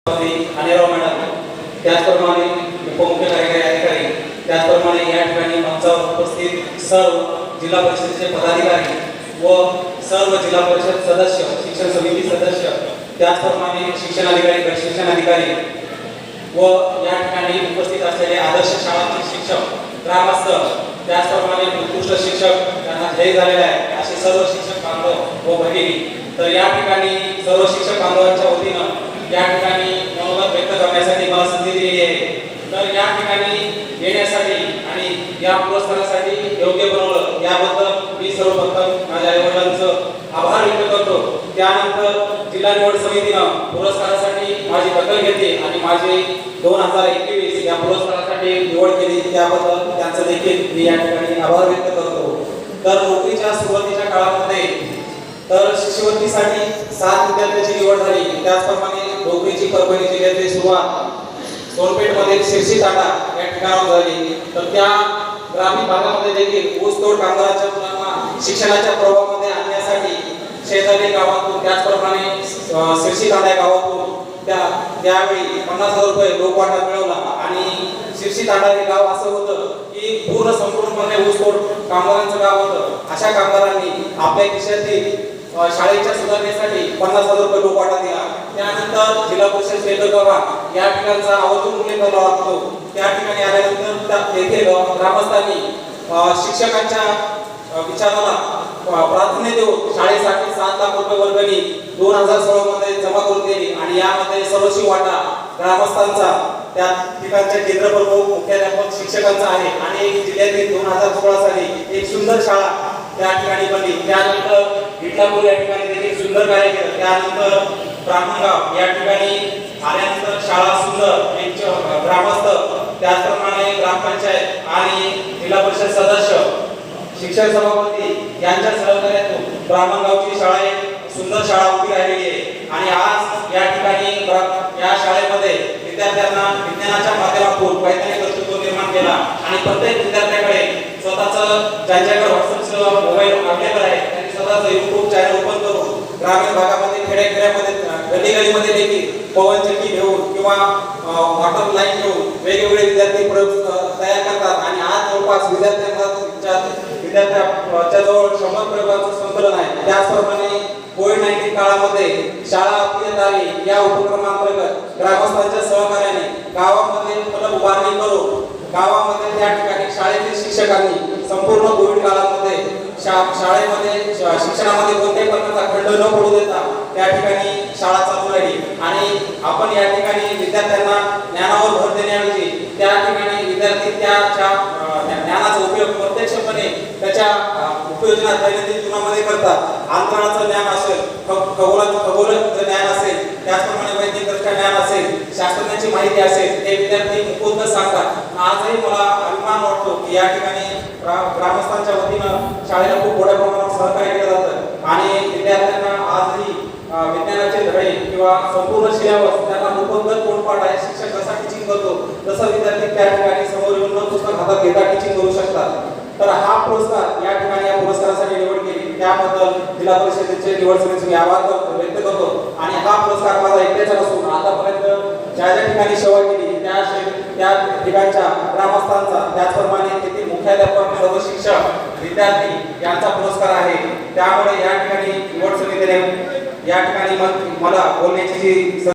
अनिराव madam, त्याचप्रमाणे उपमुख्य कार्यकारी अधिकारी, त्याचप्रमाणे या ठिकाणी मंचावर उपस्थित सर्व जिल्हा परिषदेचे पदाधिकारी व सर्व जिल्हा परिषद सदस्य, शिक्षण समिती सदस्य, त्याचप्रमाणे शिक्षण अधिकारी, प्रशिक्षण अधिकारी व या ठिकाणी उपस्थित असलेले आदर्श शाळांचे शिक्षक, ग्रामस्थ, त्याचप्रमाणे उत्कृष्ट शिक्षक यांना जय झालेले आहे असे सर्व शिक्षक बांधव व भगिनी. तर या ठिकाणी सर्व शिक्षक बांधवांच्या वतीनं या ठिकाणी मनोगत व्यक्त करण्यासाठी मला संधी दिलेली आहे. तर या ठिकाणी येण्यासाठी आणि या पुरस्कारासाठी योग्य बनवलं याबद्दल मी सर्वप्रथम माझ्या आईवडिलांचं आभार व्यक्त करतो. त्यानंतर जिल्हा निवड समितीनं पुरस्कारासाठी माझी दखल घेतली आणि माझी 2021 या पुरस्कारासाठी निवड केली, त्याबद्दल त्यांचं देखील मी या ठिकाणी आभार व्यक्त करतो. तर नोकरीच्या सुरुवातीच्या काळामध्ये तर शिष्यवृत्तीसाठी 7 विद्यार्थ्यांची निवड झाली. त्याचप्रमाणे नोकरीची परभणी जिल्ह्यातली सुरुवात सोनपेठमध्ये शिरशी तांडा या ठिकाणावर झाली. तर त्या ग्रामीण भागामध्ये देखील ऊसतोड कामगारांच्या मुलांना शिक्षणाच्या प्रवाहामध्ये आणण्यासाठी शेजारी गावातून, त्याचप्रमाणे शिरशी तांडा गावातून त्यावेळी 50,000 रुपये लोकवाटा मिळवला. आणि शिरशी तांडा हे गाव असं होतं की पूर्ण संपूर्णपणे ऊसतोड कामगारांचं गाव होतं. अशा कामगारांनी आपल्या खिशातील शाळेच्या सुधारणेसाठी 50,000 रुपये लोकवाटा दिला. त्यानंतर जिल्हा परिषद शेतगावा या ठिकाणचा आवर्जून उल्लेख केला लागतो. त्या ठिकाणी आल्यानंतर तेथे ग्रामस्थांनी शिक्षकांच्या विचाराला प्राधान्य देऊन शाळेसाठी 7 लाख रुपये वर्गणी 2016 मध्ये जमा करून दिली. आणि यामध्ये सर्वस्वी वाटा ग्रामस्थांचा, त्या ठिकाणच्या केंद्र प्रमुख, मुख्याध्यापक, शिक्षकांचा आहे. आणि जिल्ह्यातील 2016 साली एक सुंदर शाळा त्या ठिकाणी बनली. त्यानंतर इटलापूर या ठिकाणी देखील सुंदर कार्य केलं. त्यानंतर ब्राह्मणगाव या ठिकाणी आल्यानंतर शाळा सुंदर, एक ग्रामस्थ, त्याचप्रमाणे ग्रामपंचायत आणि जिल्हा परिषद सदस्य, शिक्षण सभापती यांच्या सहकार्यातून ब्राह्मणगावची शाळा एक सुंदर शाळा उभी राहिलेली आहे. आणि आज या ठिकाणी या शाळेमध्ये विद्यार्थ्यांना विज्ञानाच्या माध्यमातून वैज्ञानिक कर्तृत्व निर्माण केला. आणि प्रत्येक विद्यार्थ्याकडे स्वतःचं, ज्यांच्याकडे व्हॉट्सअप मोबाईल अवेलेबल आहे, त्यांनी स्वतःचं YouTube चॅनल ओपन करून ग्रामीण भागामध्ये, खेड्याखेड्यामध्ये, गल्लीगल्लीमध्ये देखील पवनचक्की घेऊन किंवा वॉटर लाईन घेऊन वेगवेगळे विद्यार्थी प्रयोग तयार करतात. आणि आज जवळपास विद्यार्थ्यांच्या जवळ 100 प्रयोगांचं संकलन आहे. त्याचप्रमाणे कोविड-19 काळामध्ये शाळा अभ्यास आली या उपक्रमांतर्गत ग्रामस्थांच्या सहकार्याने गावामध्ये फलक उभारणी करून गावामध्ये त्या ठिकाणी शाळेतील शिक्षकांनी संपूर्ण कोविड काळामध्ये शाळेमध्ये शिक्षणामध्ये कोणत्याही प्रकारचा खंड न पडू देता त्या ठिकाणी शाळा चालू राहिली. आणि आपण या ठिकाणी विद्यार्थ्यांना ज्ञानावर भर देण्याऐवजी त्या ठिकाणी विद्यार्थी त्याच्या ज्ञानाचा उपयोग प्रत्यक्षपणे त्याच्या उपयोजना दैनंदिन जीवनामध्ये करतात. अंतराळाचं ज्ञान असेल, खगोलाचं ज्ञान असेल, त्याचप्रमाणे वैज्ञानिक ज्ञान असेल, शास्त्रज्ञांची माहिती असेल, ते विद्यार्थी मुखोद्गत सांगतात. आजही मला अभिमान वाटतो की या ठिकाणी ग्रामस्थांच्या वतीनं शाळेला खूप मोठ्या प्रमाणात सहकार्य केलं जातं. आणि विद्यार्थ्यांना आजही विज्ञानाचे धडे किंवा संपूर्ण सिलेबस त्यांना मुखोद्गत तोंडपाठ आहे. शिक्षक जसा टीचिंग करतो तसं विद्यार्थी त्या ठिकाणी समोर येऊन पुस्तक हातात घेता टीचिंग करू शकतात. तर हा पुरस्कार या ठिकाणी, या पुरस्कारासाठी निवड केली त्याबद्दल जिल्हा परिषदेचे निवड समितीचे आभार व्यक्त करतो. आणि हा पुरस्कार माझा एकट्याचा नसून आतापर्यंत ज्या ज्या ठिकाणी सेवा केली त्या ठिकाणच्या ग्रामस्थांचा, त्याचप्रमाणे तेथील मुख्याध्यापक, सर्व शिक्षक, विद्यार्थी यांचा पुरस्कार आहे. त्यामुळे या ठिकाणी निवड समितीने या ठिकाणी मला बोलण्याची जी